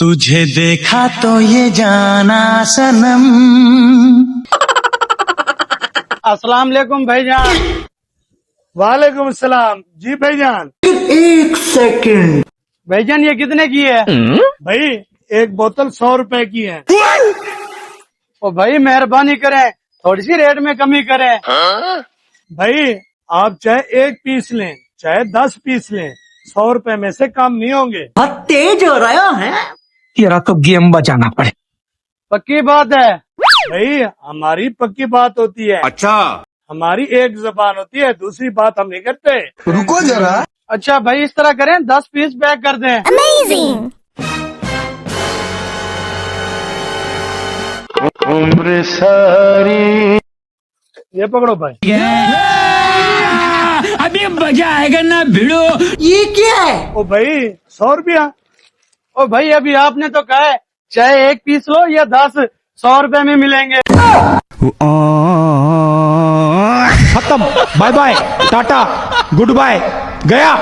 तुझे देखा तो ये जाना सनम। अस्सलाम वालेकुम भाईजान। वालेकुम सलाम जी भाईजान। भाईजान ये कितने की है? भाई एक बोतल 100 रुपए की है। ओ भाई मेहरबानी करें, थोड़ी सी रेट में कमी करें। भाई आप चाहे एक पीस लें चाहे 10 पीस लें, 100 रुपए में से कम नहीं होंगे। तेज हो रहा है। तेरा तो गेम बजाना पड़े। पक्की बात है? भाई हमारी पक्की बात होती है। अच्छा, हमारी एक जबान होती है, दूसरी बात हम नहीं करते। रुको जरा। अच्छा भाई इस तरह करें, 10 पीस पैक कर दें। उम्र सारी ये पकड़ो भाई। अभी मजा आएगा ना भिड़ो। ये क्या है? ओ भाई 100 रुपया। ओ भाई अभी आपने तो कहा है चाहे एक पीस लो या 10, 100 रुपए में मिलेंगे। खत्म, bye bye, ta-ta, goodbye, गया।